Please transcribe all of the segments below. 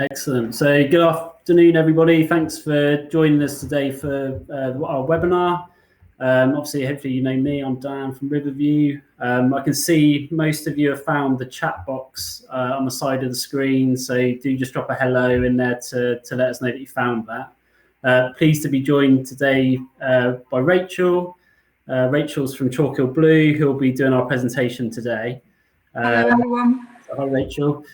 Excellent. So good afternoon, everybody. Thanks for joining us today for our webinar. Obviously, hopefully you know me. I'm Dan from Riverview. I can see most of you have found the chat box on the side of the screen, so do just drop a hello in there to let us know that you found that. Pleased to be joined today by Rachel. Rachel's from Chalkhill Blue, who'll be doing our presentation today. Hello, everyone. Hi, Rachel.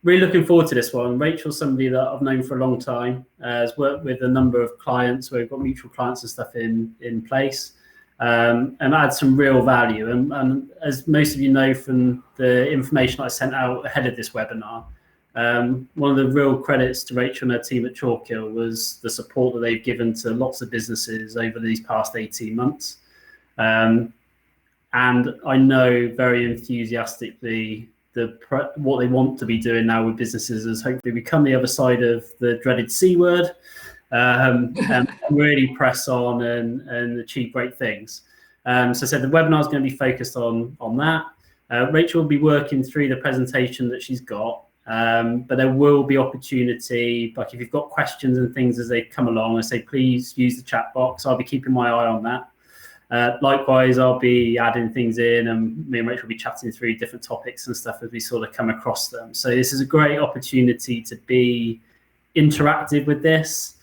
Really looking forward to this one. Rachel's somebody that I've known for a long time, has worked with a number of clients where we've got mutual clients and stuff in place, and add some real value. And as most of you know from the information I sent out ahead of this webinar, one of the real credits to Rachel and her team at Chalkhill was the support that they've given to lots of businesses over these past 18 months. And I know very enthusiastically what they want to be doing now with businesses is hopefully we come the other side of the dreaded C word, and really press on and achieve great things. So I said the webinar is going to be focused on that. Rachel will be working through the presentation that she's got, but there will be opportunity, like if you've got questions and things as they come along, I say please use the chat box. I'll be keeping my eye on that. Likewise, I'll be adding things in, and me and Rachel will be chatting through different topics and stuff as we sort of come across them. So this is a great opportunity to be interactive with this.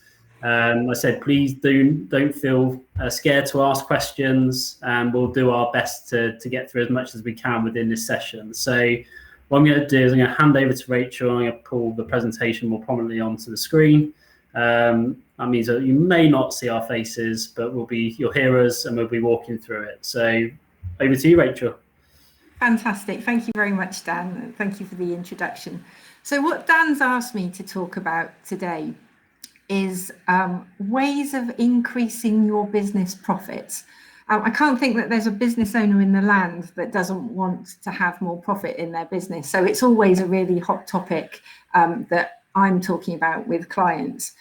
I said, please don't feel scared to ask questions, and we'll do our best to get through as much as we can within this session. So what I'm going to do is I'm going to hand over to Rachel, and I'm going to pull the presentation more prominently onto the screen. That means that you may not see our faces, but you'll hear us and we'll be walking through it. So over to you, Rachel. Fantastic. Thank you very much, Dan. Thank you for the introduction. So what Dan's asked me to talk about today is ways of increasing your business profits. I can't think that there's a business owner in the land that doesn't want to have more profit in their business. So it's always a really hot topic that I'm talking about with clients.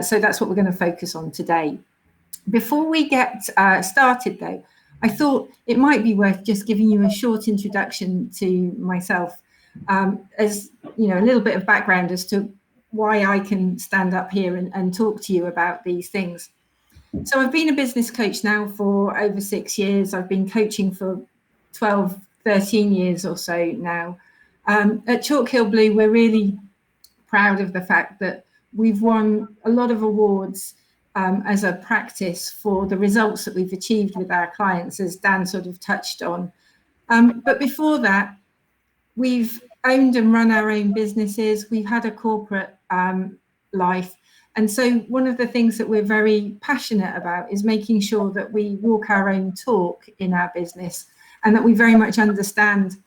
So that's what we're going to focus on today. Before we get started though, I thought it might be worth just giving you a short introduction to myself, as you know, a little bit of background as to why I can stand up here and talk to you about these things. So I've been a business coach now for over 6 years. I've been coaching for 12, 13 years or so now. At Chalkhill Blue, we're really proud of the fact that we've won a lot of awards as a practice for the results that we've achieved with our clients, as Dan sort of touched on. But before that, we've owned and run our own businesses. We've had a corporate life. And so one of the things that we're very passionate about is making sure that we walk our own talk in our business, and that we very much understand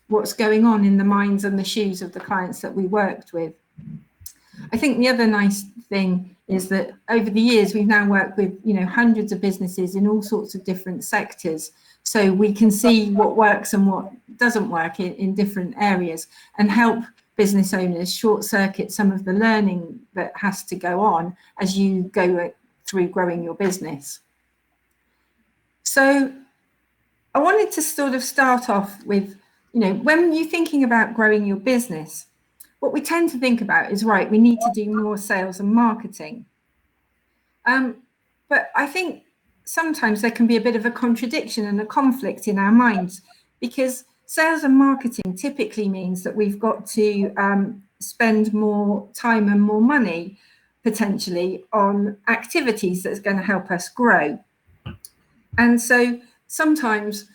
what's going on in the minds and the shoes of the clients that we worked with. I think the other nice thing is that over the years, we've now worked with, you know, hundreds of businesses in all sorts of different sectors. So we can see what works and what doesn't work in different areas, and help business owners short circuit some of the learning that has to go on as you go through growing your business. So I wanted to sort of start off with, you know, when you're thinking about growing your business, what we tend to think about is, right, we need to do more sales and marketing. But I think sometimes there can be a bit of a contradiction and a conflict in our minds, because sales and marketing typically means that we've got to spend more time and more money potentially on activities that's going to help us grow. And so sometimes,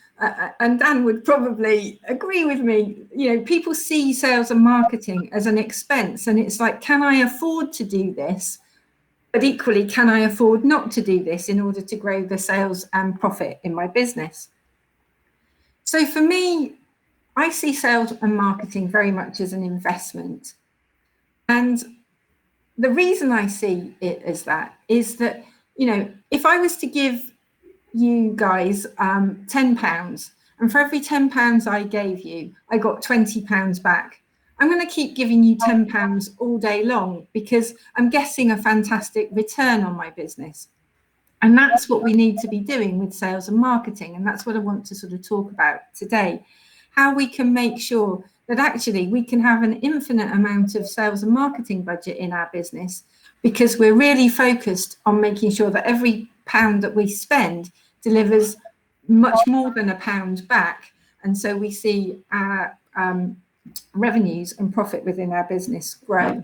and Dan would probably agree with me, you know, people see sales and marketing as an expense, and it's like, can I afford to do this? But equally, can I afford not to do this in order to grow the sales and profit in my business? So for me, I see sales and marketing very much as an investment. And the reason I see it as that is that, you know, if I was to give you guys £10, and for every £10 I gave you, I got £20 back, I'm going to keep giving you £10 all day long, because I'm getting a fantastic return on my business. And that's what we need to be doing with sales and marketing. And that's what I want to sort of talk about today, how we can make sure that actually we can have an infinite amount of sales and marketing budget in our business because we're really focused on making sure that every pound that we spend delivers much more than a pound back. And so we see our revenues and profit within our business grow.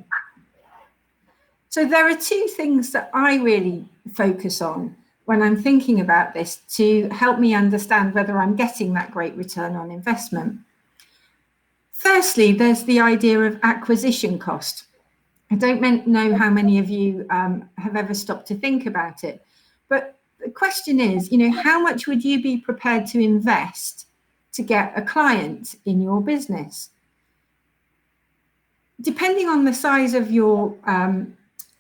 So there are two things that I really focus on when I'm thinking about this to help me understand whether I'm getting that great return on investment. Firstly, there's the idea of acquisition cost. I don't know how many of you have ever stopped to think about it, but the question is, how much would you be prepared to invest to get a client in your business? Depending on the size of your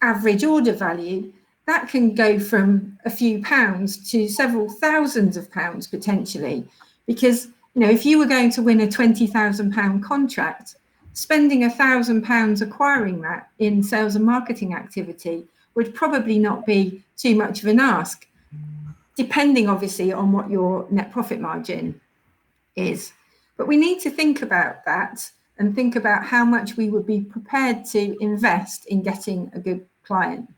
average order value, that can go from a few pounds to several thousands of pounds potentially, because if you were going to win a £20,000 contract, spending £1,000 acquiring that in sales and marketing activity would probably not be too much of an ask, depending obviously on what your net profit margin is. But we need to think about that and think about how much we would be prepared to invest in getting a good client.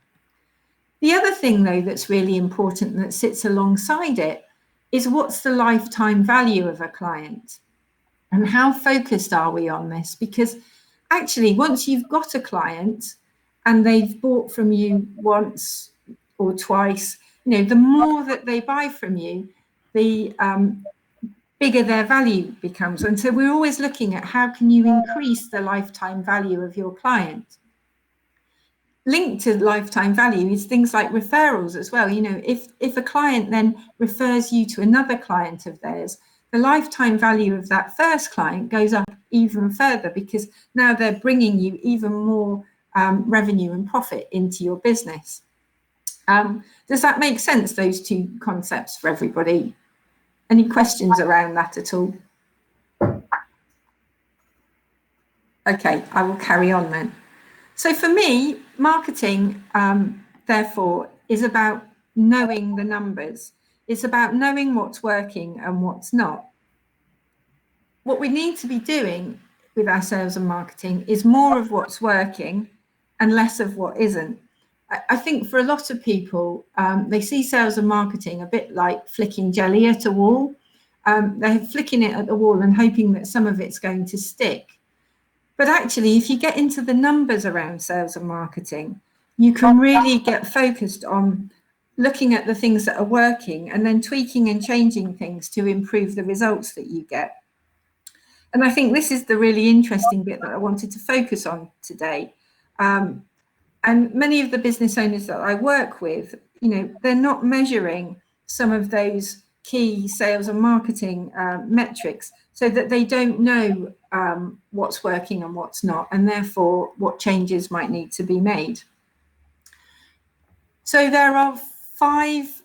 The other thing, though, that's really important that sits alongside it is what's the lifetime value of a client and how focused are we on this? Because actually, once you've got a client and they've bought from you once or twice, the more that they buy from you, the bigger their value becomes. And so we're always looking at how can you increase the lifetime value of your client. Linked to lifetime value is things like referrals as well. If a client then refers you to another client of theirs, the lifetime value of that first client goes up even further because now they're bringing you even more revenue and profit into your business. Does that make sense, those two concepts for everybody? Any questions around that at all? Okay, I will carry on then. So for me, marketing, therefore, is about knowing the numbers. It's about knowing what's working and what's not. What we need to be doing with our sales and marketing is more of what's working and less of what isn't. I think for a lot of people, they see sales and marketing a bit like flicking jelly at a wall. They're flicking it at the wall and hoping that some of it's going to stick. But actually, if you get into the numbers around sales and marketing, you can really get focused on looking at the things that are working and then tweaking and changing things to improve the results that you get. And I think this is the really interesting bit that I wanted to focus on today. And many of the business owners that I work with, they're not measuring some of those key sales and marketing metrics so that they don't know what's working and what's not, and therefore what changes might need to be made. So there are 5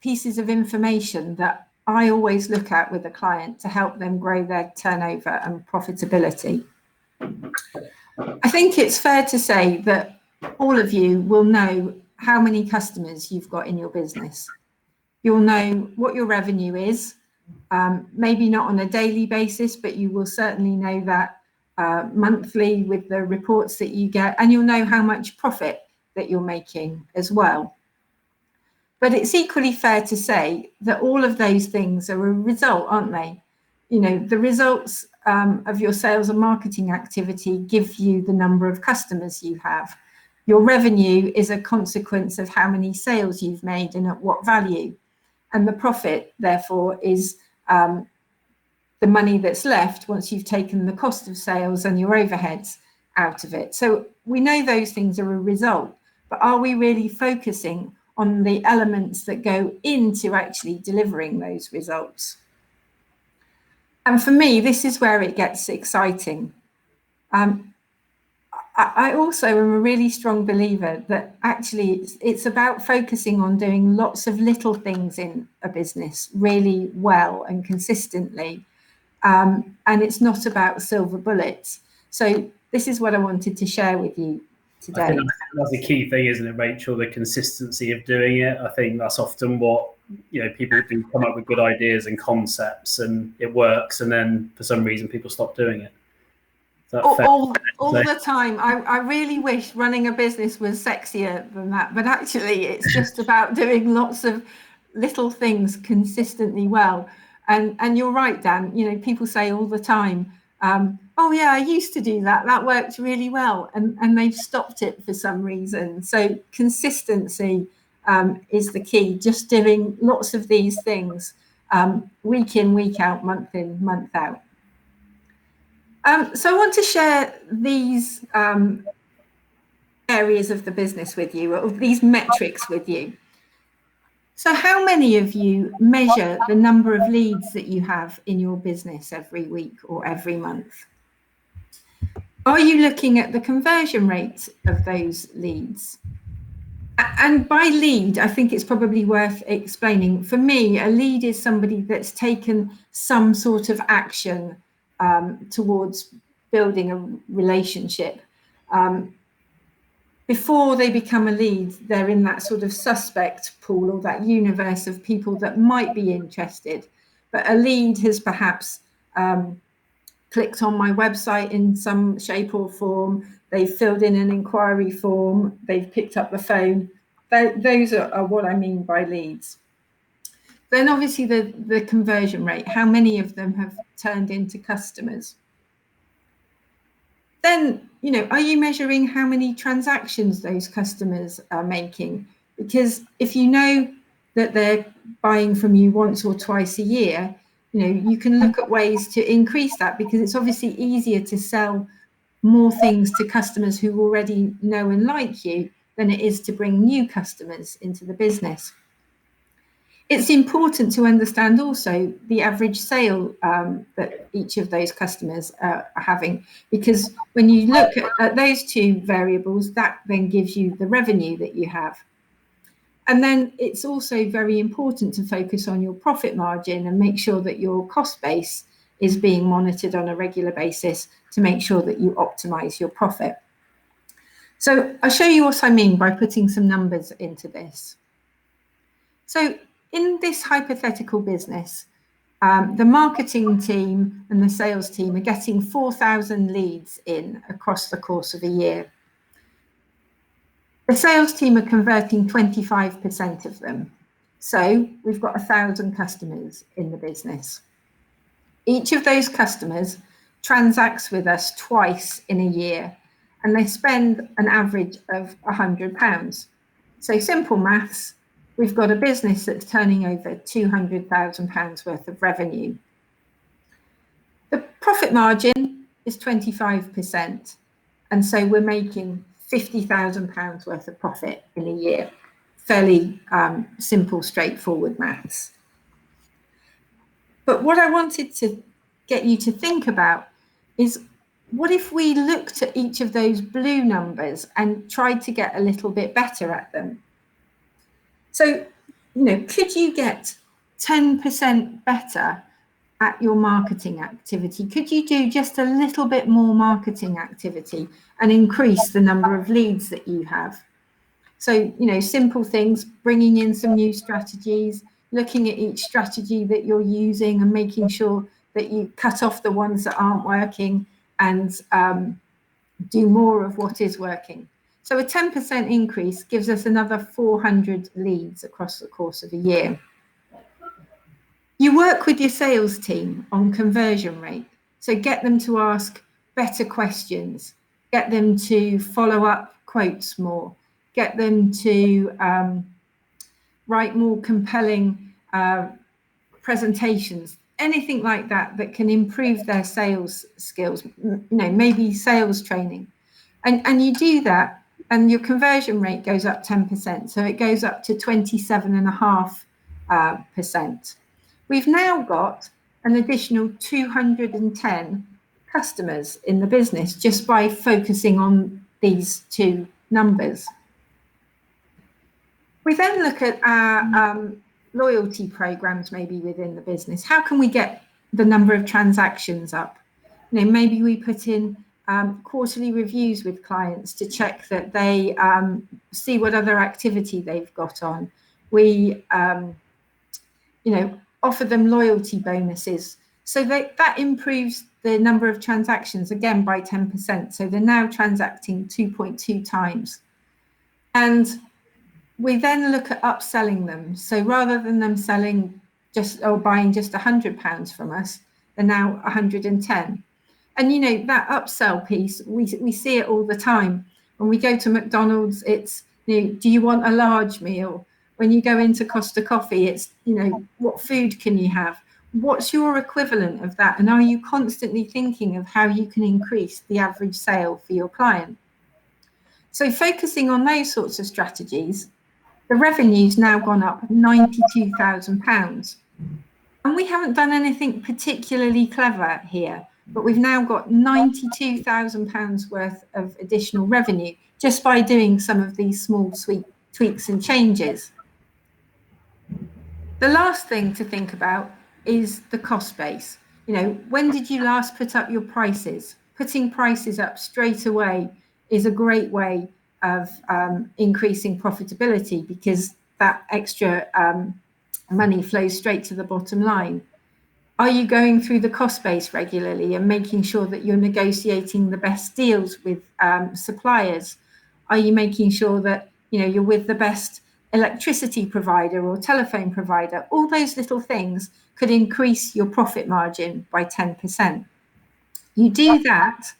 pieces of information that I always look at with a client to help them grow their turnover and profitability. I think it's fair to say that all of you will know how many customers you've got in your business. You'll know what your revenue is, maybe not on a daily basis, but you will certainly know that monthly with the reports that you get, and you'll know how much profit that you're making as well. But it's equally fair to say that all of those things are a result, aren't they? The results of your sales and marketing activity give you the number of customers you have. Your revenue is a consequence of how many sales you've made and at what value. And the profit, therefore, is the money that's left once you've taken the cost of sales and your overheads out of it. So we know those things are a result, but are we really focusing on the elements that go into actually delivering those results? And for me, this is where it gets exciting. I also am a really strong believer that actually it's about focusing on doing lots of little things in a business really well and consistently. And it's not about silver bullets. So this is what I wanted to share with you today. I think that's a key thing, isn't it, Rachel? The consistency of doing it. I think that's often what people do, come up with good ideas and concepts and it works, and then for some reason people stop doing it. All the time. I really wish running a business was sexier than that, but actually it's just about doing lots of little things consistently well. And you're right, Dan, people say all the time, oh yeah, I used to do that. That worked really well. And they've stopped it for some reason. So consistency is the key, just doing lots of these things week in, week out, month in, month out. So I want to share these areas of the business with you, or these metrics with you. So how many of you measure the number of leads that you have in your business every week or every month? Are you looking at the conversion rate of those leads? And by lead, I think it's probably worth explaining. For me, a lead is somebody that's taken some sort of action towards building a relationship. Before they become a lead, they're in that sort of suspect pool or that universe of people that might be interested. But a lead has perhaps clicked on my website in some shape or form. They've filled in an inquiry form. They've picked up the phone. Those are what I mean by leads. Then obviously the conversion rate, how many of them have turned into customers? Then, are you measuring how many transactions those customers are making? Because if you know that they're buying from you once or twice a year, you can look at ways to increase that, because it's obviously easier to sell more things to customers who already know and like you than it is to bring new customers into the business. It's important to understand also the average sale that each of those customers are having, because when you look at those two variables, that then gives you the revenue that you have. And then it's also very important to focus on your profit margin and make sure that your cost base is being monitored on a regular basis to make sure that you optimize your profit. So I'll show you what I mean by putting some numbers into this. So in this hypothetical business, the marketing team and the sales team are getting 4,000 leads in across the course of a year. The sales team are converting 25% of them. So we've got 1,000 customers in the business. Each of those customers transacts with us twice in a year, and they spend an average of £100. So simple maths, we've got a business that's turning over £200,000 worth of revenue. The profit margin is 25%, and so we're making £50,000 worth of profit in a year. Fairly simple, straightforward maths. But what I wanted to get you to think about is, what if we looked at each of those blue numbers and tried to get a little bit better at them? So, could you get 10% better at your marketing activity? Could you do just a little bit more marketing activity and increase the number of leads that you have? So, simple things, bringing in some new strategies, looking at each strategy that you're using and making sure that you cut off the ones that aren't working and do more of what is working. So a 10% increase gives us another 400 leads across the course of a year. You work with your sales team on conversion rate. So get them to ask better questions, get them to follow up quotes more, get them to write more compelling presentations, anything like that that can improve their sales skills, maybe sales training. And you do that, and your conversion rate goes up 10%. So it goes up to 27.5%. We've now got an additional 210 customers in the business just by focusing on these two numbers. We then look at our loyalty programs maybe within the business. How can we get the number of transactions up? Maybe we put in quarterly reviews with clients to check that they see what other activity they've got on. We, offer them loyalty bonuses So that improves the number of transactions again by 10%. So they're now transacting 2.2 times. And we then look at upselling them. So rather than them selling just or buying just £100 from us, they're now 110. And you know, that upsell piece, we see it all the time. When we go to McDonald's, it's, you know, do you want a large meal? When you go into Costa Coffee, it's, you know, what food can you have? What's your equivalent of that? And are you constantly thinking of how you can increase the average sale for your client? So focusing on those sorts of strategies, the revenue's now gone up £92,000. And we haven't done anything particularly clever here, but we've now got £92,000 worth of additional revenue just by doing some of these small tweaks and changes. The last thing to think about is the cost base. You know, when did you last put up your prices? Putting prices up straight away is a great way of increasing profitability, because that extra money flows straight to the bottom line. Are you going through the cost base regularly and making sure that you're negotiating the best deals with suppliers? Are you making sure that, you know, you're with the best electricity provider or telephone provider? All those little things could increase your profit margin by 10%. You do that,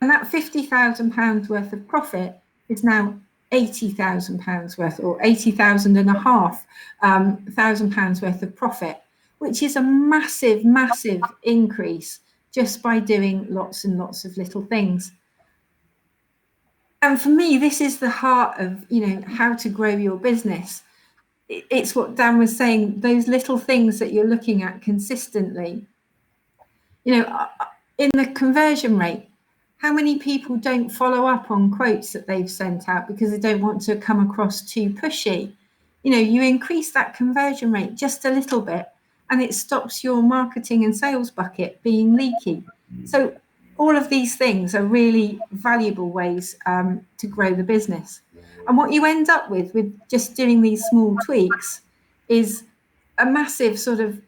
and that £50,000 worth of profit is now £80,000 worth, or 80,000 and a half £1,000 worth of profit, which is a massive, massive increase just by doing lots and lots of little things. And for me, this is the heart of, you know, how to grow your business. It's what Dan was saying, those little things that you're looking at consistently. You know, in the conversion rate, how many people don't follow up on quotes that they've sent out because they don't want to come across too pushy? You know, you increase that conversion rate just a little bit and it stops your marketing and sales bucket being leaky. So all of these things are really valuable ways to grow the business. And what you end up with just doing these small tweaks is a massive sort of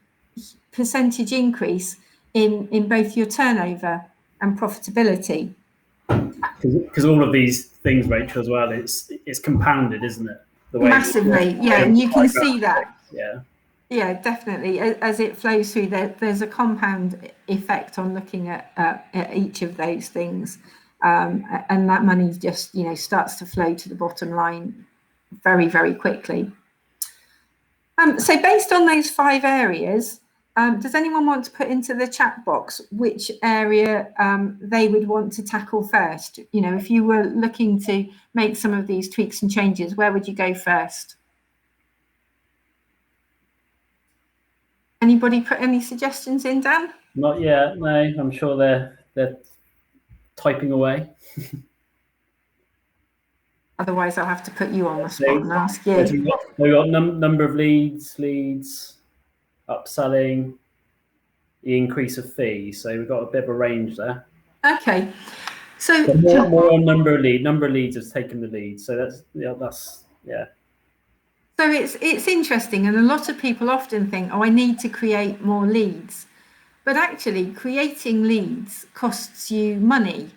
percentage increase in both your turnover and profitability. Because all of these things, Rachel, as well, it's compounded, isn't it? The way massively, yeah, and you can see that. Yeah, definitely. As it flows through, there's a compound effect on looking at each of those things, and that money just, you know, starts to flow to the bottom line very, very quickly. So based on those 5 areas, does anyone want to put into the chat box which area they would want to tackle first? You know, if you were looking to make some of these tweaks and changes, where would you go first? Anybody put any suggestions in, Dan? Not yet, no. I'm sure they're typing away. Otherwise, I'll have to put you on the spot and ask you. We've got number of leads, upselling, the increase of fees. So we've got a bit of a range there. Okay. So more on number of leads has taken the lead. So that's. So it's interesting, and a lot of people often think, oh, I need to create more leads. But actually, creating leads costs you money,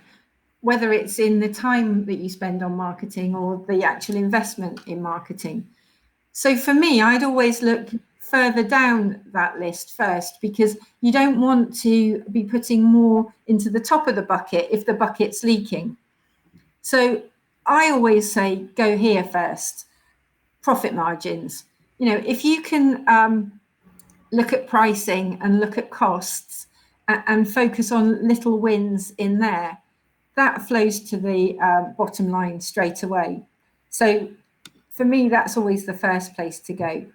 whether it's in the time that you spend on marketing or the actual investment in marketing. So for me, I'd always look further down that list first, because you don't want to be putting more into the top of the bucket if the bucket's leaking. So I always say, go here first. Profit margins. You know, if you can look at pricing and look at costs and focus on little wins in there, that flows to the bottom line straight away. So for me, that's always the first place to go.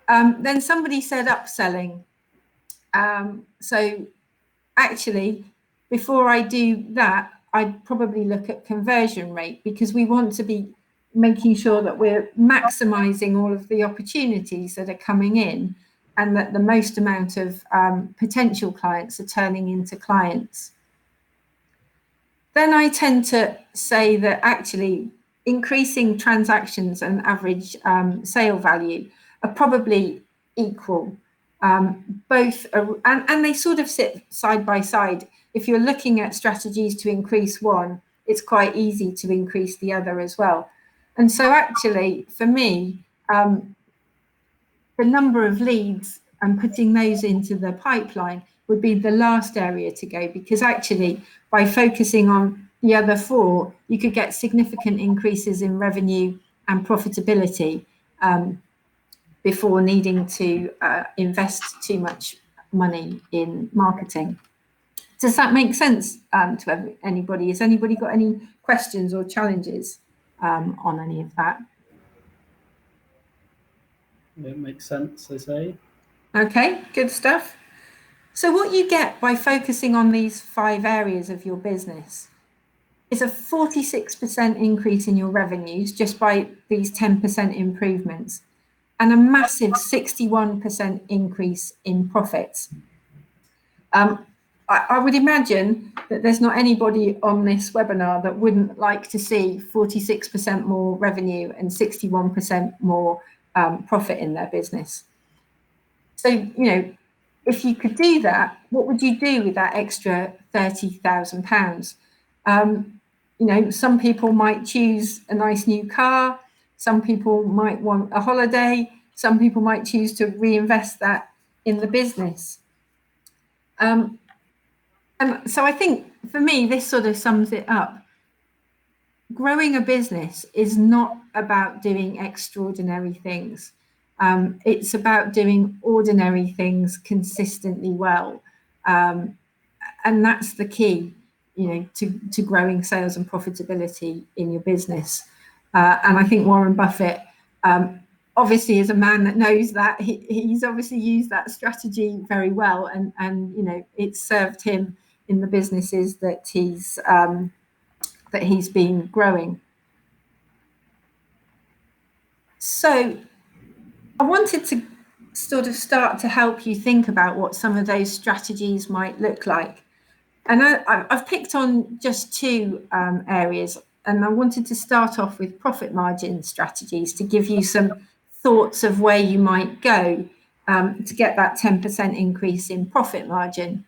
Then somebody said upselling. So actually, before I do that, I'd probably look at conversion rate, because we want to be making sure that we're maximizing all of the opportunities that are coming in, and that the most amount of potential clients are turning into clients. Then I tend to say that actually increasing transactions and average sale value are probably equal. Both are, and they sort of sit side by side. If you're looking at strategies to increase one, it's quite easy to increase the other as well. And so actually, for me, the number of leads and putting those into the pipeline would be the last area to go, because actually by focusing on the other four, you could get significant increases in revenue and profitability before needing to invest too much money in marketing. Does that make sense to anybody? Has anybody got any questions or challenges on any of that? It makes sense, I say. Okay, good stuff. So what you get by focusing on these 5 areas of your business is a 46% increase in your revenues just by these 10% improvements, and a massive 61% increase in profits. I would imagine that there's not anybody on this webinar that wouldn't like to see 46% more revenue and 61% more profit in their business. So, if you could do that, what would you do with that extra £30,000? Some people might choose a nice new car. Some people might want a holiday. Some people might choose to reinvest that in the business. And so I think for me, this sort of sums it up. Growing a business is not about doing extraordinary things. It's about doing ordinary things consistently well. And that's the key, to growing sales and profitability in your business. And I think Warren Buffett, obviously, is a man that knows that. He's obviously used that strategy very well, and it's served him in the businesses that he's been growing. So I wanted to sort of start to help you think about what some of those strategies might look like. And I've picked on just 2 areas, and I wanted to start off with profit margin strategies to give you some thoughts of where you might go to get that 10% increase in profit margin.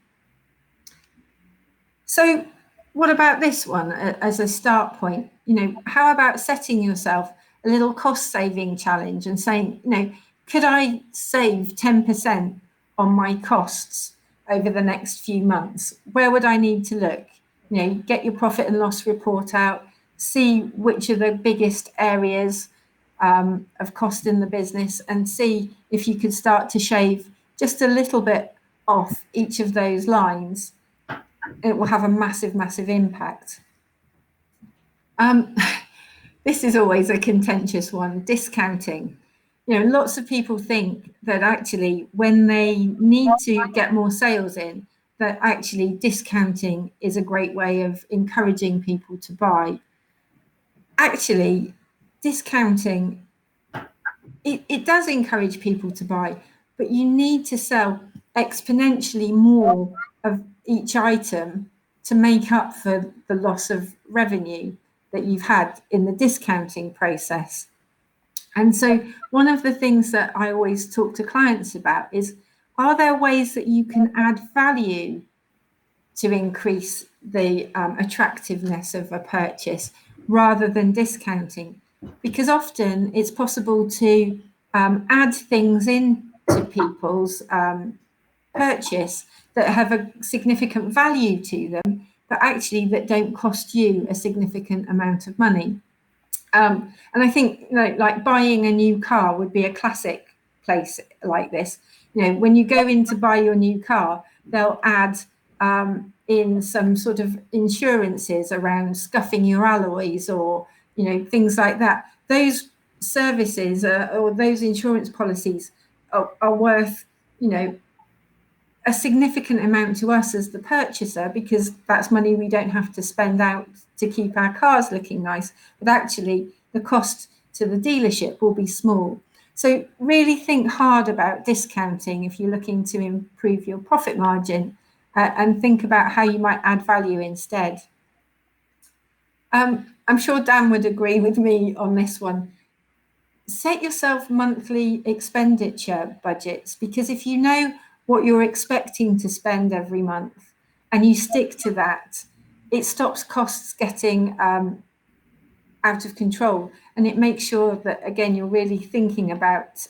So what about this one as a start point? How about setting yourself a little cost saving challenge and saying, could I save 10% on my costs over the next few months? Where would I need to look? Get your profit and loss report out, see which are the biggest areas of cost in the business, and see if you could start to shave just a little bit off each of those lines. It will have a massive, massive impact. This is always a contentious one, discounting. Lots of people think that actually when they need to get more sales in, that actually discounting is a great way of encouraging people to buy. Actually, discounting, it does encourage people to buy, but you need to sell exponentially more of each item to make up for the loss of revenue that you've had in the discounting process. And so one of the things that I always talk to clients about is, are there ways that you can add value to increase the attractiveness of a purchase rather than discounting? Because often it's possible to add things into people's purchase that have a significant value to them, but actually that don't cost you a significant amount of money. And I think like buying a new car would be a classic place like this. When you go in to buy your new car, they'll add in some sort of insurances around scuffing your alloys or things like that. Those services or those insurance policies are worth a significant amount to us as the purchaser, because that's money we don't have to spend out to keep our cars looking nice, but actually the cost to the dealership will be small. So really think hard about discounting if you're looking to improve your profit margin, and think about how you might add value instead. I'm sure Dan would agree with me on this one. set yourself monthly expenditure budgets, because if you know what you're expecting to spend every month and you stick to that, it stops costs getting out of control, and it makes sure that, again, you're really thinking about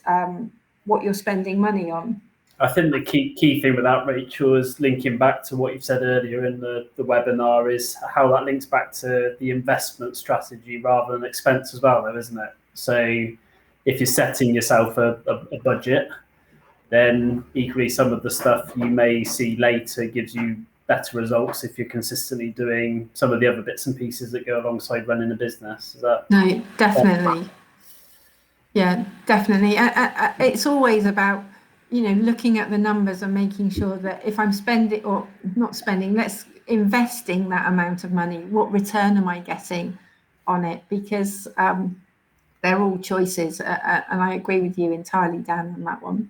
what you're spending money on. I think the key thing with that, Rachel, is linking back to what you've said earlier in the webinar, is how that links back to the investment strategy rather than expense as well, though, isn't it? So if you're setting yourself a budget, then equally some of the stuff you may see later gives you better results if you're consistently doing some of the other bits and pieces that go alongside running a business. Is that? No, definitely. Yeah, definitely. It's always about, looking at the numbers and making sure that if I'm spending or not spending, let's investing that amount of money, what return am I getting on it? Because they're all choices. And I agree with you entirely, Dan, on that one.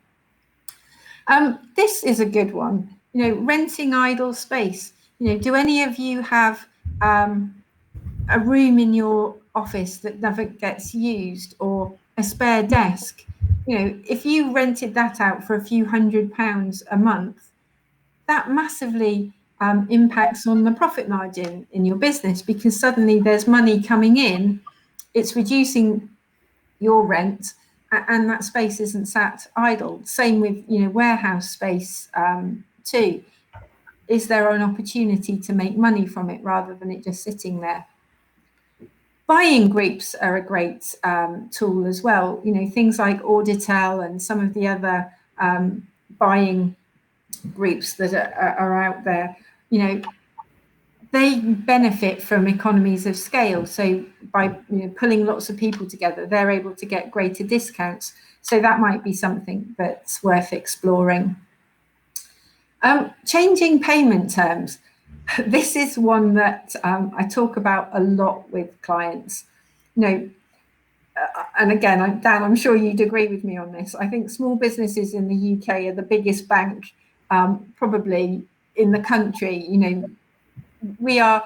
This is a good one. Renting idle space. Do any of you have a room in your office that never gets used, or a spare desk? If you rented that out for a few £100 a month, that massively impacts on the profit margin in your business, because suddenly there's money coming in, it's reducing your rent, and that space isn't sat idle. Same with warehouse space too. Is there an opportunity to make money from it rather than it just sitting there? Buying groups are a great tool as well. Things like Auditel and some of the other buying groups that are out there, they benefit from economies of scale. So by pulling lots of people together, they're able to get greater discounts. So that might be something that's worth exploring. Changing payment terms. This is one that I talk about a lot with clients. And again, Dan, I'm sure you'd agree with me on this. I think small businesses in the UK are the biggest bank probably in the country. We are,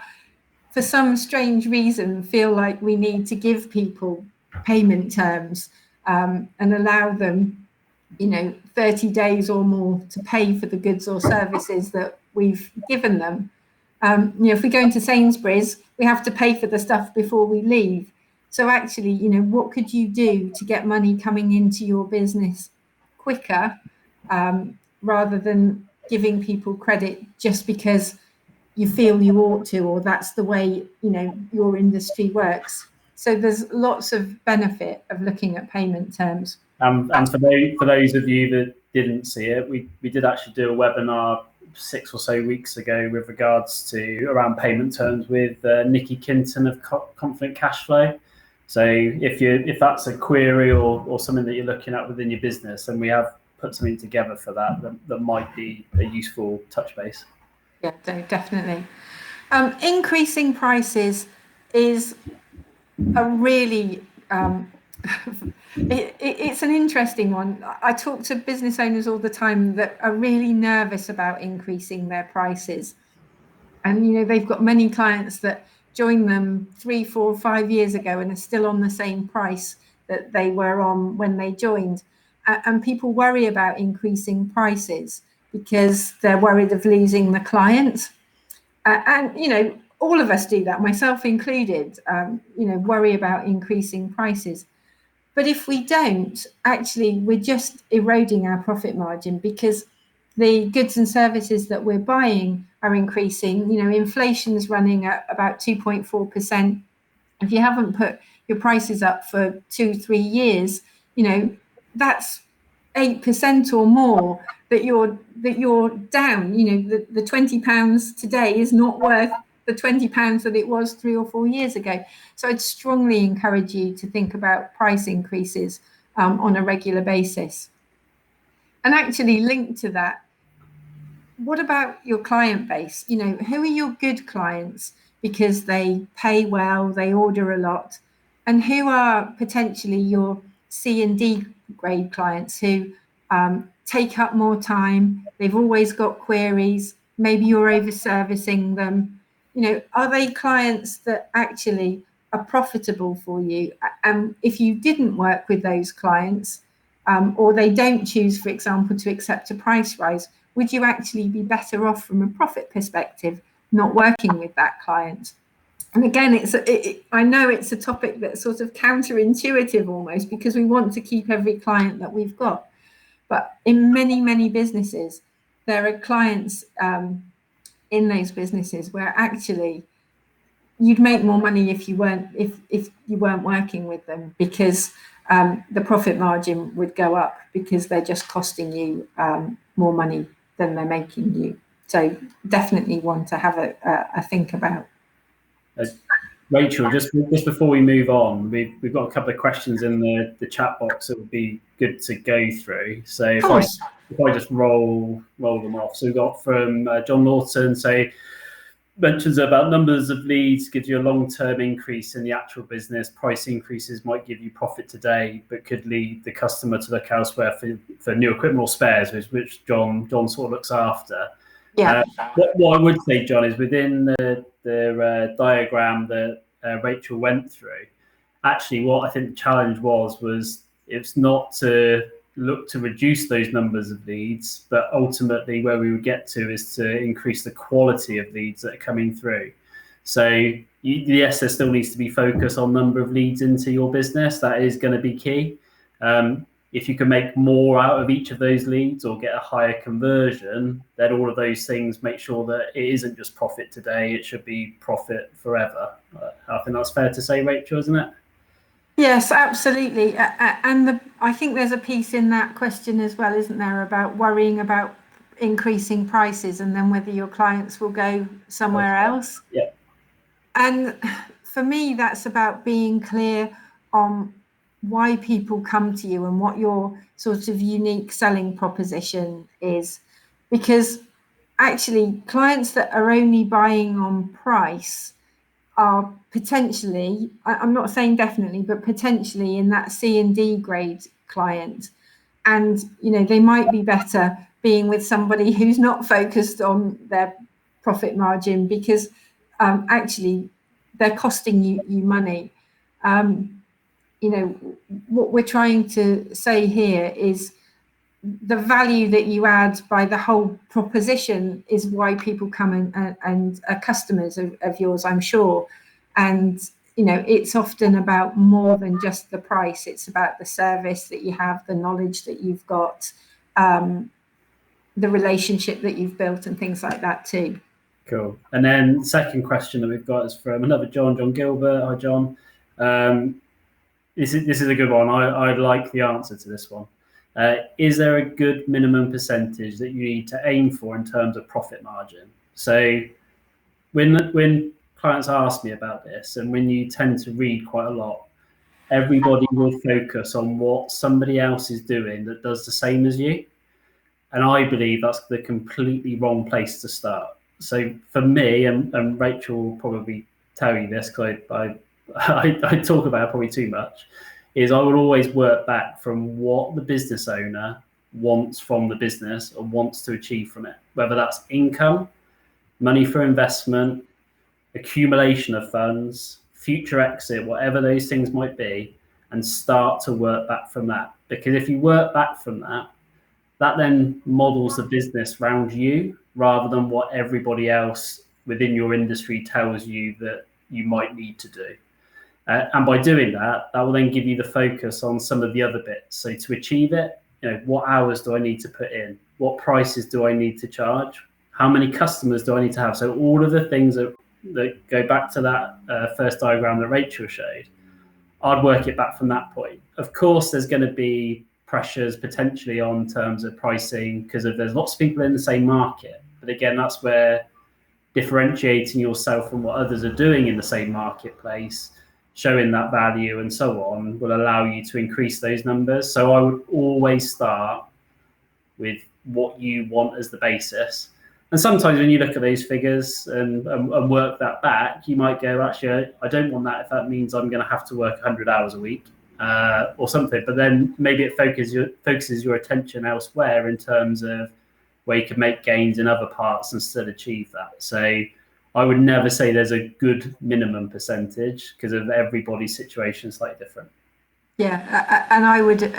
for some strange reason, feel like we need to give people payment terms and allow them 30 days or more to pay for the goods or services that we've given them. If we go into Sainsbury's, we have to pay for the stuff before we leave. So actually, what could you do to get money coming into your business quicker, rather than giving people credit just because you feel you ought to, or that's the way your industry works? So there's lots of benefit of looking at payment terms. And for those of you that didn't see it, we did actually do a webinar 6 or so weeks ago with regards to around payment terms with Nikki Kinton of Confident Cash Flow. So if that's a query or something that you're looking at within your business, and we have put something together for that might be a useful touch base. Yeah, definitely. Increasing prices is a really it's an interesting one. I talk to business owners all the time that are really nervous about increasing their prices, and they've got many clients that joined them 3, 4, 5 years ago and are still on the same price that they were on when they joined. And people worry about increasing prices because they're worried of losing the client. And all of us do that, myself included, worry about increasing prices. But if we don't, actually, we're just eroding our profit margin, because the goods and services that we're buying are increasing. Inflation is running at about 2.4%. If you haven't put your prices up for 2-3 years, that's 8% or more that you're down. The £20 today is not worth the £20 that it was 3 or 4 years ago. So I'd strongly encourage you to think about price increases on a regular basis. And actually linked to that, what about your client base? Who are your good clients because they pay well, they order a lot, and who are potentially your C and D grade clients who take up more time, they've always got queries, maybe you're over servicing them. Are they clients that actually are profitable for you, and if you didn't work with those clients, or they don't choose, for example, to accept a price rise, would you actually be better off from a profit perspective not working with that client? And again, I know it's a topic that's sort of counterintuitive almost, because we want to keep every client that we've got. But in many, many businesses, there are clients in those businesses where actually you'd make more money if you weren't working with them, because the profit margin would go up because they're just costing you more money than they're making you. So definitely one to have a think about. Rachel, just before we move on, we've got a couple of questions in the chat box that would be good to go through. So if I just roll them off. So we've got from John Lawton, mentions about numbers of leads gives you a long-term increase in the actual business. Price increases might give you profit today, but could lead the customer to look elsewhere for new equipment or spares, which John sort of looks after. Yeah. What I would say, John, is within the diagram that Rachel went through, actually what I think the challenge was it's not to look to reduce those numbers of leads, but ultimately where we would get to is to increase the quality of leads that are coming through. So yes, there still needs to be focus on number of leads into your business. That is going to be key. If you can make more out of each of those leads or get a higher conversion, then all of those things make sure that it isn't just profit today, it should be profit forever. I think that's fair to say, Rachel, isn't it? Yes, absolutely. And I think there's a piece in that question as well, isn't there, about worrying about increasing prices and then whether your clients will go somewhere else. Yeah. And for me, that's about being clear on why people come to you and what your sort of unique selling proposition is. Because actually, clients that are only buying on price are potentially, I'm not saying definitely, but potentially in that C and D grade client. And, they might be better being with somebody who's not focused on their profit margin, because actually they're costing you money. What we're trying to say here is the value that you add by the whole proposition is why people come and are customers of yours, I'm sure. And it's often about more than just the price. It's about the service that you have, the knowledge that you've got, the relationship that you've built, and things like that too. Cool. And then second question that we've got is from another John Gilbert. Hi, John. This is a good one. I like the answer to this one. Is there a good minimum percentage that you need to aim for in terms of profit margin? So when clients ask me about this, and when you tend to read quite a lot, everybody will focus on what somebody else is doing that does the same as you. And I believe that's the completely wrong place to start. So for me, and Rachel will probably tell you this, because I talk about it probably too much, is I would always work back from what the business owner wants from the business or wants to achieve from it, whether that's income, money for investment, accumulation of funds, future exit, whatever those things might be, and start to work back from that. Because if you work back from that, that then models the business around you rather than what everybody else within your industry tells you that you might need to do. And by doing that, that will then give you the focus on some of the other bits. So to achieve it, what hours do I need to put in? What prices do I need to charge? How many customers do I need to have? So all of the things that go back to that first diagram that Rachel showed, I'd work it back from that point. Of course, there's going to be pressures potentially on terms of pricing because there's lots of people in the same market. But again, that's where differentiating yourself from what others are doing in the same marketplace, showing that value and so on, will allow you to increase those numbers. So I would always start with what you want as the basis. And sometimes when you look at those figures and work that back, you might go, actually, I don't want that if that means I'm going to have to work 100 hours a week or something. But then maybe it focuses your attention elsewhere in terms of where you can make gains in other parts and still achieve that. So I would never say there's a good minimum percentage because of everybody's situation is slightly different. Yeah, and I would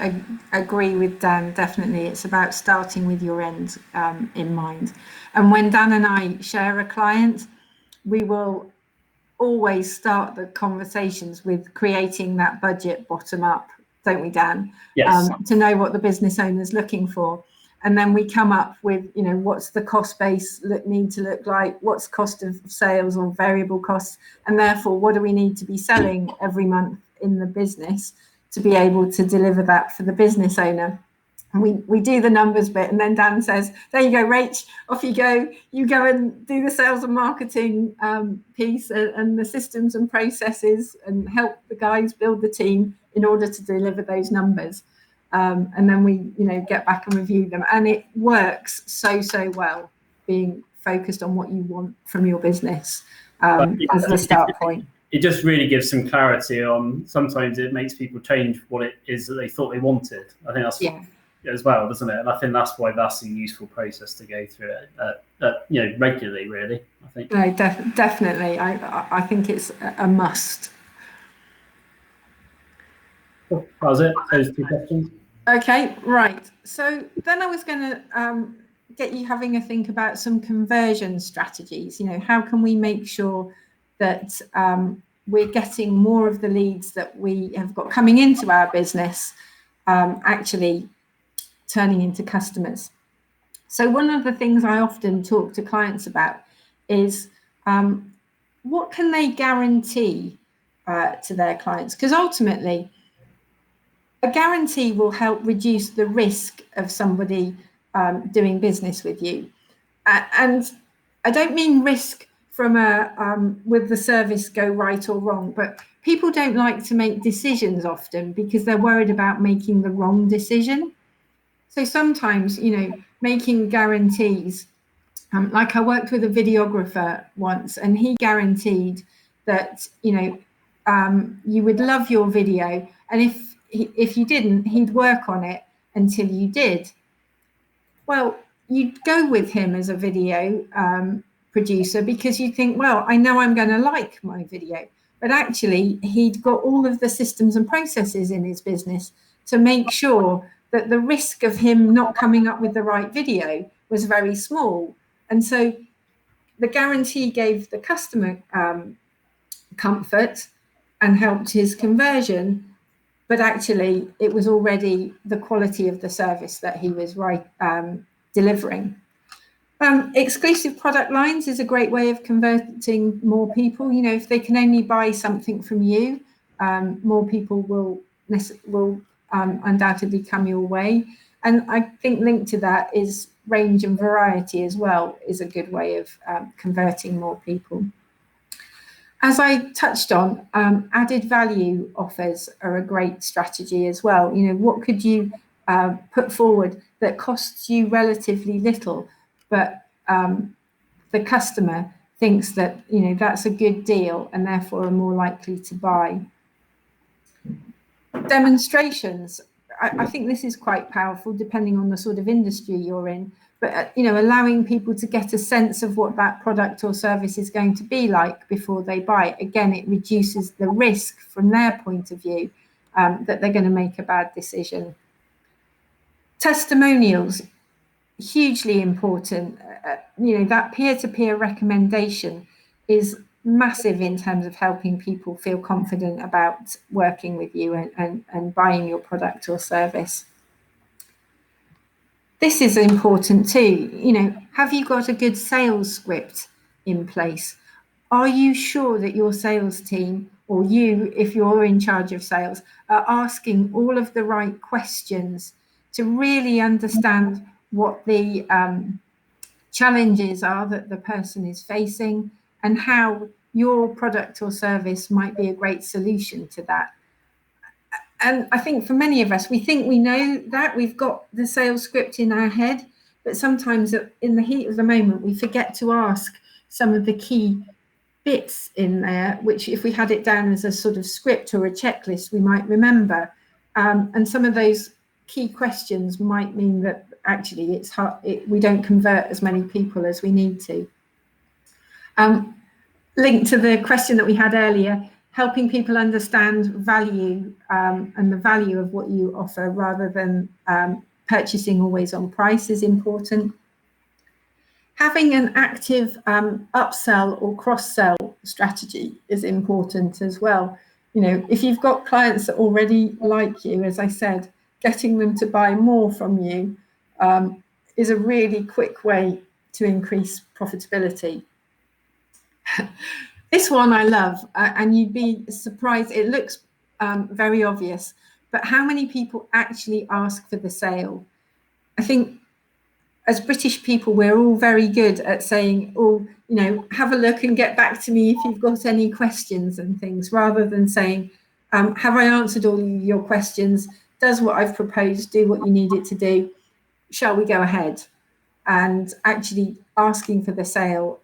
agree with Dan, definitely. It's about starting with your end in mind. And when Dan and I share a client, we will always start the conversations with creating that budget bottom up, don't we, Dan? Yes. To know what the business owner's looking for. And then we come up with, what's the cost base need to look like? What's cost of sales or variable costs? And therefore, what do we need to be selling every month in the business to be able to deliver that for the business owner? And we do the numbers bit, and then Dan says, there you go, Rach, off you go. You go and do the sales and marketing piece and the systems and processes and help the guys build the team in order to deliver those numbers. And then we, get back and review them. And it works so well, being focused on what you want from your business as the start point. It just really gives some clarity on, sometimes it makes people change what it is that they thought they wanted. I think that's as well, doesn't it? And I think that's why that's a useful process to go through it, regularly, really, I think. No, definitely. I think it's a must. Cool. That was it. Those 2 questions. Okay, right. So then I was going to get you having a think about some conversion strategies. How can we make sure that we're getting more of the leads that we have got coming into our business actually turning into customers? So one of the things I often talk to clients about is what can they guarantee to their clients? Because ultimately, a guarantee will help reduce the risk of somebody doing business with you. And I don't mean risk from with the service go right or wrong, but people don't like to make decisions often because they're worried about making the wrong decision. So sometimes, making guarantees, like I worked with a videographer once, and he guaranteed that, you would love your video. And if you didn't, he'd work on it until you did. Well, you'd go with him as a video producer because you think, well, I know I'm going to like my video. But actually, he'd got all of the systems and processes in his business to make sure that the risk of him not coming up with the right video was very small. And so the guarantee gave the customer comfort and helped his conversion, but actually it was already the quality of the service that he was delivering. Exclusive product lines is a great way of converting more people. If they can only buy something from you, more people will undoubtedly come your way. And I think linked to that is range and variety as well, is a good way of converting more people. As I touched on, added value offers are a great strategy as well. What could you put forward that costs you relatively little, but the customer thinks that, that's a good deal and therefore are more likely to buy. Demonstrations. I think this is quite powerful depending on the sort of industry you're in, but allowing people to get a sense of what that product or service is going to be like before they buy it. Again, it reduces the risk from their point of view that they're going to make a bad decision. Testimonials, hugely important. That peer-to-peer recommendation is massive in terms of helping people feel confident about working with you and buying your product or service. This is important too. Have you got a good sales script in place? Are you sure that your sales team, or you, if you're in charge of sales, are asking all of the right questions to really understand what the challenges are that the person is facing and how your product or service might be a great solution to that? And I think for many of us, we think we know that, we've got the sales script in our head, but sometimes in the heat of the moment, we forget to ask some of the key bits in there, which if we had it down as a sort of script or a checklist, we might remember. And some of those key questions might mean that actually it's hard, we don't convert as many people as we need to. linked to the question that we had earlier, helping people understand value and the value of what you offer rather than purchasing always on price is important. Having an active upsell or cross-sell strategy is important as well. You know, if you've got clients that already like you, as I said, getting them to buy more from you is a really quick way to increase profitability. This one I love, and you'd be surprised, it looks very obvious, but how many people actually ask for the sale? I think as British people, we're all very good at saying, oh, you know, have a look and get back to me if you've got any questions and things, rather than saying, have I answered all your questions? Does what I've proposed do what you need it to do? Shall we go ahead? And actually asking for the sale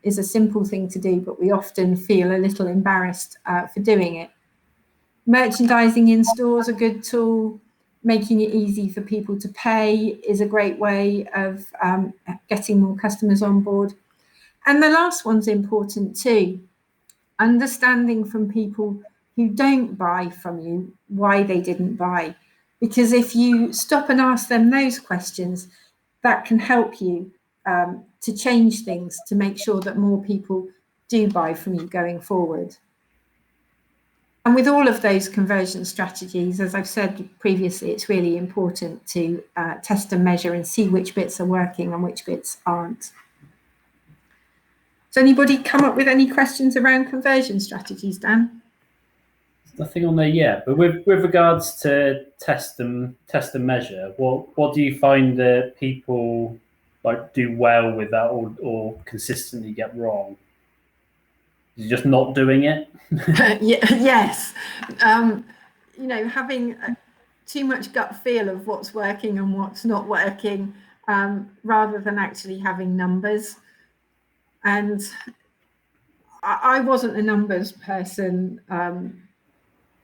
is a simple thing to do, but we often feel a little embarrassed for doing it. Merchandising in stores, a good tool. Making it easy for people to pay is a great way of getting more customers on board. And the last one's important too. Understanding from people who don't buy from you why they didn't buy. Because if you stop and ask them those questions, that can help you to change things, to make sure that more people do buy from you going forward. And with all of those conversion strategies, as I've said previously, it's really important to test and measure and see which bits are working and which bits aren't. Does anybody come up with any questions around conversion strategies, Dan? There's nothing on there yet, but with regards to test and measure, what do you find that people like do well with that or consistently get wrong? Is it just not doing it? Yes. You know, having too much gut feel of what's working and what's not working, rather than actually having numbers. And I wasn't a numbers person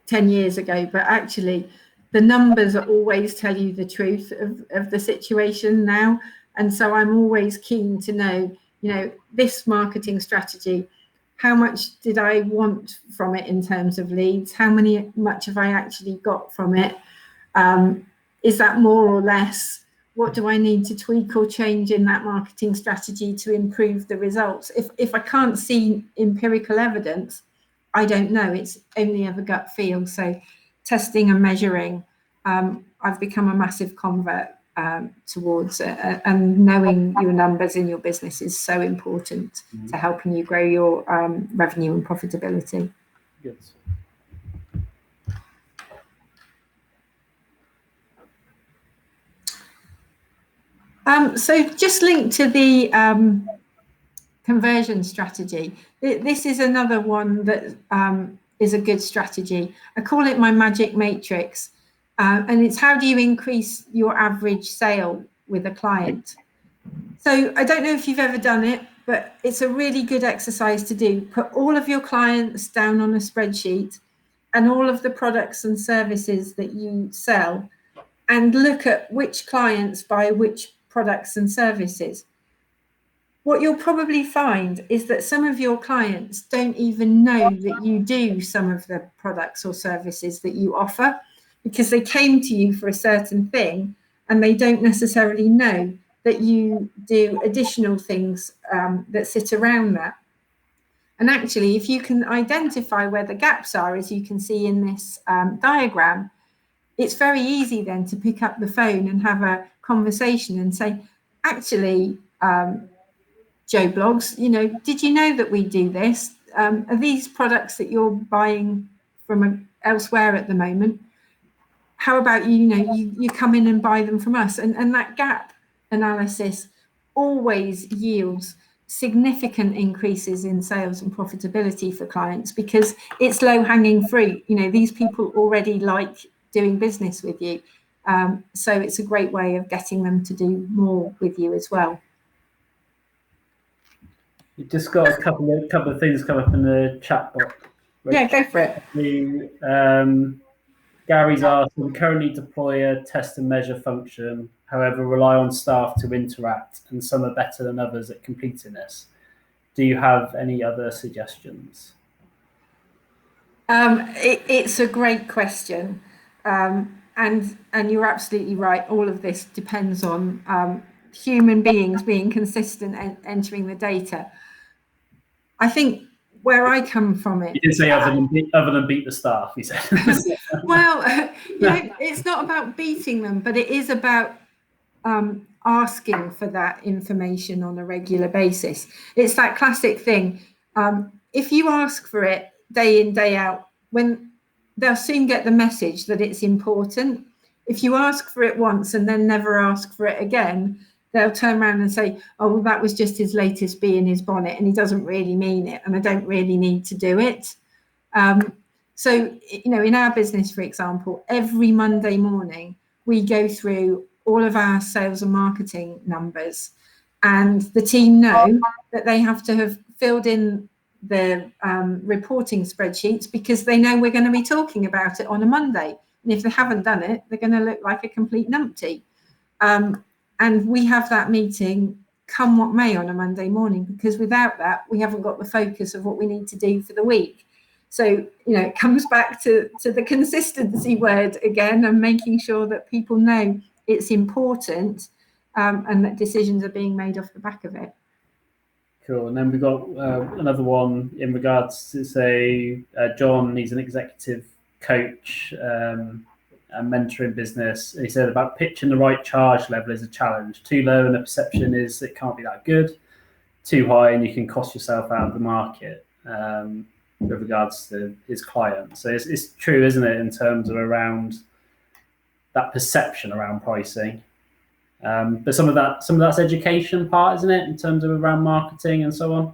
10 years ago, but actually the numbers always tell you the truth of the situation now. And so I'm always keen to know, you know, this marketing strategy, how much did I want from it in terms of leads? How much have I actually got from it? Is that more or less? What do I need to tweak or change in that marketing strategy to improve the results? If I can't see empirical evidence, I don't know. It's only ever gut feel. So testing and measuring, I've become a massive convert towards it, and knowing your numbers in your business is so important to helping you grow your revenue and profitability. Good. So just linked to the conversion strategy, this is another one that is a good strategy. I call it my magic matrix. And it's how do you increase your average sale with a client? So I don't know if you've ever done it, but it's a really good exercise to do. Put all of your clients down on a spreadsheet and all of the products and services that you sell, and look at which clients buy which products and services. What you'll probably find is that some of your clients don't even know that you do some of the products or services that you offer, because they came to you for a certain thing and they don't necessarily know that you do additional things that sit around that. And actually, if you can identify where the gaps are, as you can see in this diagram, it's very easy then to pick up the phone and have a conversation and say, actually, Joe Blogs, you know, did you know that we do this? Are these products that you're buying from elsewhere at the moment? How about you come in and buy them from us? And that gap analysis always yields significant increases in sales and profitability for clients, because it's low-hanging fruit. You know, these people already like doing business with you. So it's a great way of getting them to do more with you as well. You've just got a couple of things come up in the chat box. Yeah, go for it. Gary's asked, we currently deploy a test and measure function, however, rely on staff to interact, and some are better than others at completing this. do you have any other suggestions? It's a great question, and you're absolutely right. All of this depends on human beings being consistent and entering the data. I think where I come from it. You did say other than beat the staff, you said. Well, it's not about beating them, but it is about asking for that information on a regular basis. It's that classic thing. If you ask for it day in, day out, when they'll soon get the message that it's important. If you ask for it once and then never ask for it again, they'll turn around and say, oh, well, that was just his latest bee in his bonnet and he doesn't really mean it and I don't really need to do it. So, in our business, for example, every Monday morning, we go through all of our sales and marketing numbers, and the team know that they have to have filled in the reporting spreadsheets because they know we're going to be talking about it on a Monday. And if they haven't done it, they're going to look like a complete numpty. And we have that meeting come what may on a Monday morning, because without that, we haven't got the focus of what we need to do for the week. So, it comes back to the consistency word again, and making sure that people know it's important and that decisions are being made off the back of it. Cool. And then we've got another one in regards to, say, John, he's an executive coach and mentoring business. And he said about pitching the right charge level is a challenge. Too low and the perception is it can't be that good. Too high and you can cost yourself out of the market. With regards to his client. So it's true, isn't it, in terms of around that perception around pricing. But some of that's education part, isn't it, in terms of around marketing and so on?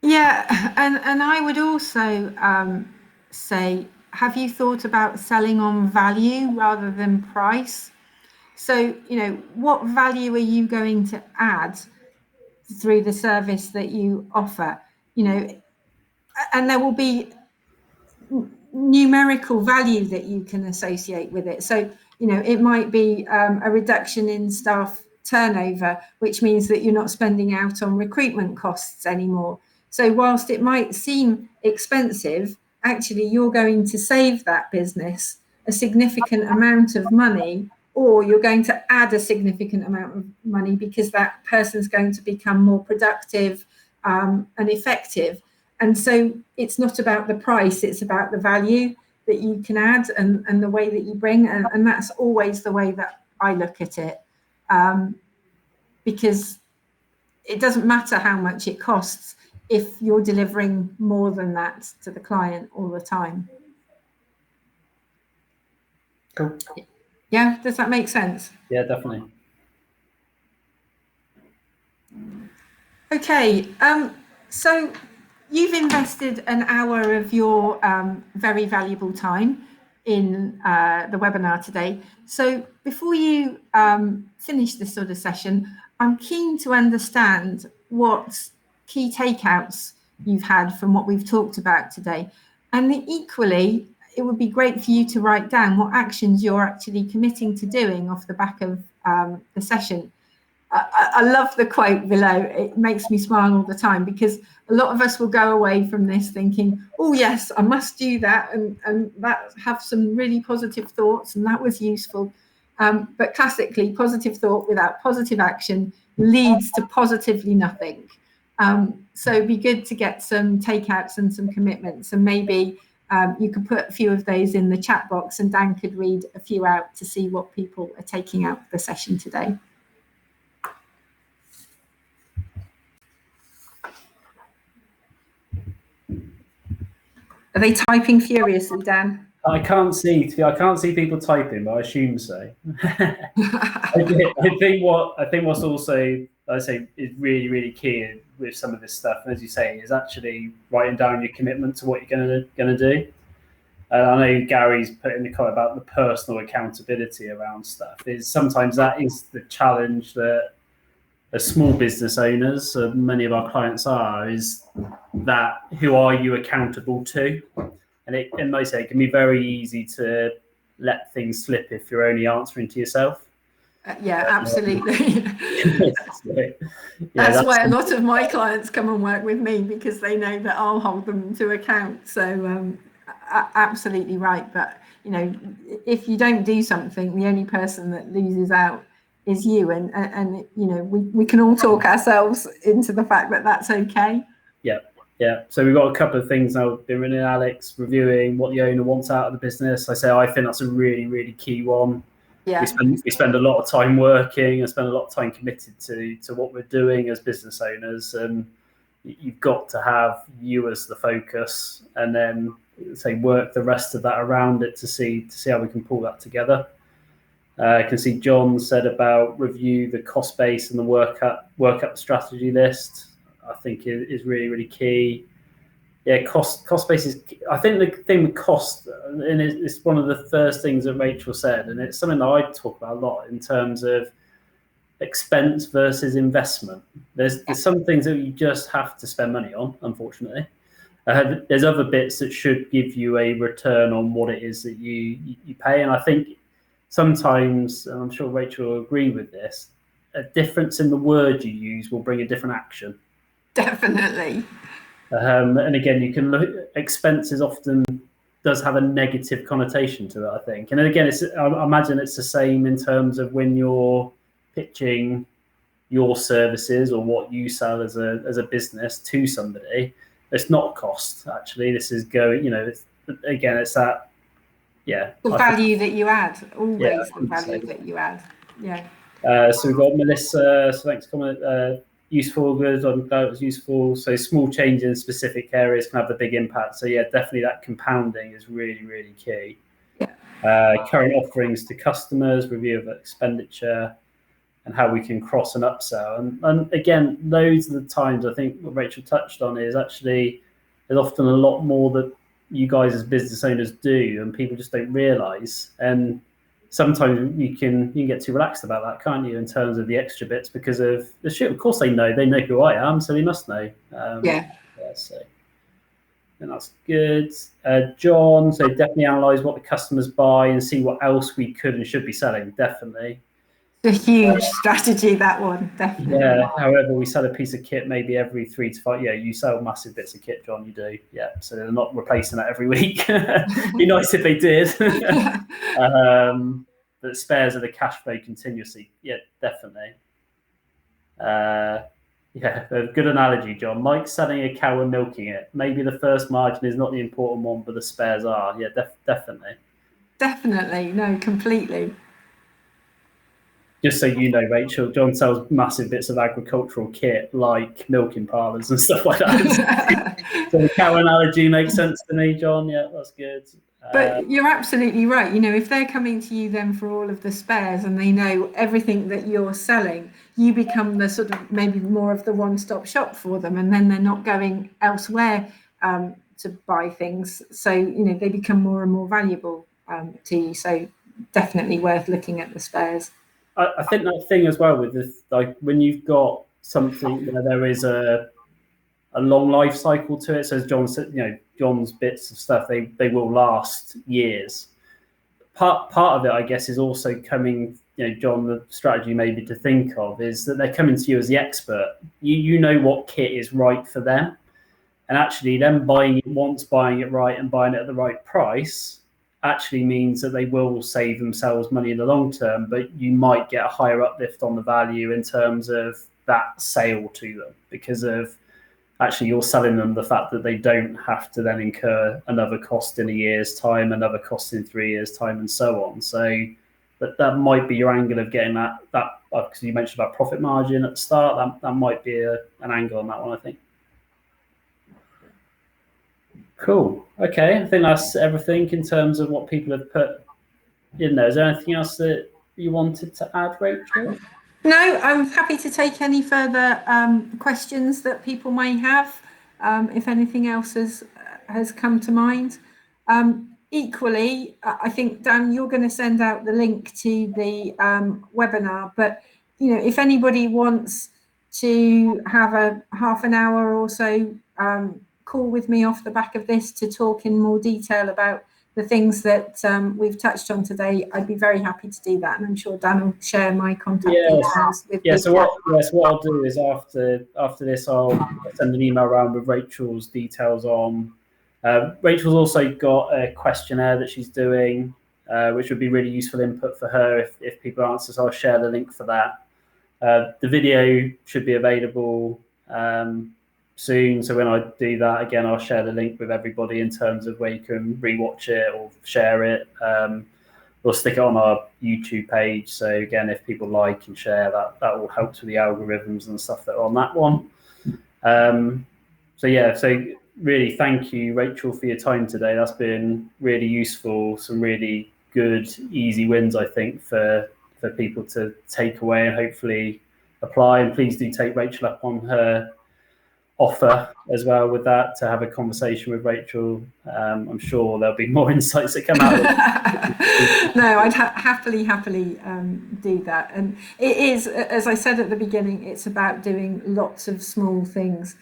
Yeah, and I would also say, have you thought about selling on value rather than price? So, what value are you going to add through the service that you offer? And there will be numerical value that you can associate with it. So, it might be a reduction in staff turnover, which means that you're not spending out on recruitment costs anymore. So whilst it might seem expensive, actually you're going to save that business a significant amount of money, or you're going to add a significant amount of money because that person's going to become more productive and effective. And so it's not about the price, it's about the value that you can add and the way that you bring. And that's always the way that I look at it, because it doesn't matter how much it costs if you're delivering more than that to the client all the time. Cool. Yeah, does that make sense? Yeah, definitely. Okay, so you've invested an hour of your very valuable time in the webinar today. So before you finish this sort of session, I'm keen to understand what key takeouts you've had from what we've talked about today. And equally, it would be great for you to write down what actions you're actually committing to doing off the back of the session. I love the quote below. It makes me smile all the time, because a lot of us will go away from this thinking, oh yes, I must do that, and that have some really positive thoughts, and that was useful. But classically, positive thought without positive action leads to positively nothing. So it'd be good to get some takeouts and some commitments, and maybe you could put a few of those in the chat box and Dan could read a few out to see what people are taking out of the session today. Are they typing furiously, Dan? I can't see people typing, but I assume so. I think what's also, I say, is really, really key with some of this stuff, and as you say, is actually writing down your commitment to what you're gonna do. I know Gary's put in the comment about the personal accountability around stuff. Is sometimes that is the challenge that as small business owners, so many of our clients are, is that who are you accountable to? And in most cases, it can be very easy to let things slip if you're only answering to yourself. Yeah, absolutely. Yeah, That's why a lot of my clients come and work with me, because they know that I'll hold them to account. So absolutely right. But, you know, if you don't do something, the only person that loses out is you. And you know, we can all talk ourselves into the fact that that's okay. Yeah. So we've got a couple of things now. Been running Alex, reviewing what the owner wants out of the business. I think that's a really, really key one. Yeah. We spend a lot of time working and spend a lot of time committed to what we're doing as business owners, and you've got to have you as the focus, and then work the rest of that around it to see how we can pull that together. I can see John said about review the cost base and the work up the strategy list. I think is really, really key. Yeah, cost base is. I think the thing with cost, and it's one of the first things that Rachel said, and it's something that I talk about a lot in terms of expense versus investment. There's some things that you just have to spend money on, unfortunately. There's other bits that should give you a return on what it is that you pay, and I think sometimes, and I'm sure Rachel will agree with this, a difference in the word you use will bring a different action. Definitely. And again, you can look, expenses often does have a negative connotation to it, I think. And again, I imagine it's the same in terms of when you're pitching your services or what you sell as a business to somebody. It's not cost, actually. This is going, it's that, yeah. The value that you add, always the value that you add. Yeah. So we've got Melissa, so thanks for comment. Useful, good, I'm glad it was useful. So small changes in specific areas can have the big impact. So yeah, definitely that compounding is really, really key. Yeah. Current offerings to customers, review of expenditure, and how we can cross and upsell. And again, those are the times I think what Rachel touched on is actually there's often a lot more that you guys as business owners do and people just don't realise. And sometimes you can get too relaxed about that, can't you, in terms of the extra bits because of the shit. Of course they know who I am, so they must know. So and that's good. John, so definitely analyse what the customers buy and see what else we could and should be selling. Definitely. It's a huge strategy, that one, definitely. Yeah, however, we sell a piece of kit maybe every 3 to 5. Yeah, you sell massive bits of kit, John, you do. Yeah, so they're not replacing that every week. Be nice if they did. But spares are the cash flow continuously. Yeah, definitely. Yeah, a good analogy, John. Mike's selling a cow and milking it. Maybe the first margin is not the important one, but the spares are. Yeah, definitely. Definitely, no, completely. Just so you know, Rachel, John sells massive bits of agricultural kit like milking parlours and stuff like that. So the cow analogy makes sense to me, John. Yeah, that's good. But you're absolutely right. If they're coming to you then for all of the spares and they know everything that you're selling, you become the sort of maybe more of the one-stop shop for them, and then they're not going elsewhere to buy things. So, they become more and more valuable to you. So definitely worth looking at the spares. I think that thing as well with this, like when you've got something where there is a long life cycle to it. So as John said, John's bits of stuff, they will last years. Part of it, I guess, is also coming, John, the strategy maybe to think of is that they're coming to you as the expert. You know what kit is right for them. And actually them buying it right and buying it at the right price actually means that they will save themselves money in the long term, but you might get a higher uplift on the value in terms of that sale to them because of actually you're selling them the fact that they don't have to then incur another cost in a year's time, another cost in 3 years' time, and so on. So that might be your angle of getting that because you mentioned about profit margin at the start. That might be an angle on that one, I think. Cool. Okay, I think that's everything in terms of what people have put in there. Is there anything else that you wanted to add, Rachel? No, I'm happy to take any further questions that people may have, if anything else has come to mind. Equally, I think, Dan, you're going to send out the link to the webinar, but if anybody wants to have a half an hour or so call with me off the back of this to talk in more detail about the things that we've touched on today, I'd be very happy to do that, and I'm sure Dan will share my contact details with so what I'll do is after this, I'll send an email around with Rachel's details on. Rachel's also got a questionnaire that she's doing, which would be really useful input for her if people answer. So I'll share the link for that. The video should be available soon. So when I do that, again, I'll share the link with everybody in terms of where you can rewatch it or share it. We'll stick it on our YouTube page. So again, if people like and share, that will help with the algorithms and stuff that are on that one. So really thank you, Rachel, for your time today. That's been really useful. Some really good, easy wins, I think, for people to take away and hopefully apply. And please do take Rachel up on her offer as well with that, to have a conversation with Rachel. I'm sure there'll be more insights that come out of it. No, I'd happily do that. And it is, as I said at the beginning, it's about doing lots of small things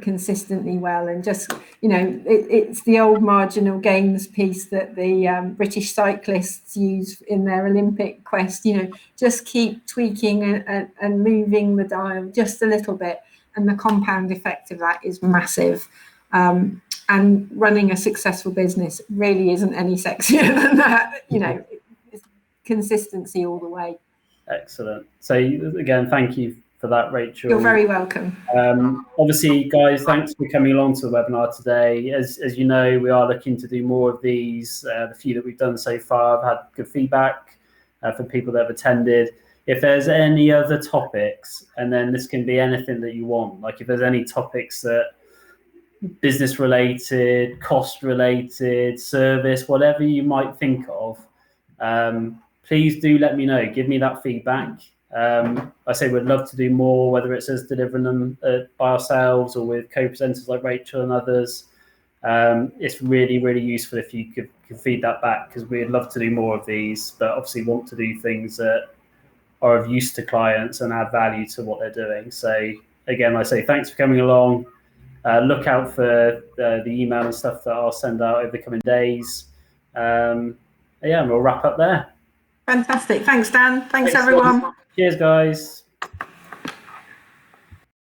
consistently well, and just, it's the old marginal gains piece that the British cyclists use in their Olympic quest. Just keep tweaking and moving the dial just a little bit, and the compound effect of that is massive. And running a successful business really isn't any sexier than that. It's consistency all the way. Excellent. So again, thank you for that, Rachel. You're very welcome. Obviously, guys, thanks for coming along to the webinar today. As you know, we are looking to do more of these. The few that we've done so far have had good feedback from people that have attended. If there's any other topics, and then this can be anything that you want, like if there's any topics that business related, cost related, service, whatever you might think of, please do let me know. Give me that feedback. I say we'd love to do more, whether it's us delivering them by ourselves or with co-presenters like Rachel and others. It's really, really useful if you could feed that back, because we'd love to do more of these, but obviously want to do things that are of use to clients and add value to what they're doing. So again, I say thanks for coming along. Look out for the email and stuff that I'll send out over the coming days. And we'll wrap up there. Fantastic. Thanks, Dan. Thanks everyone. Cheers, guys.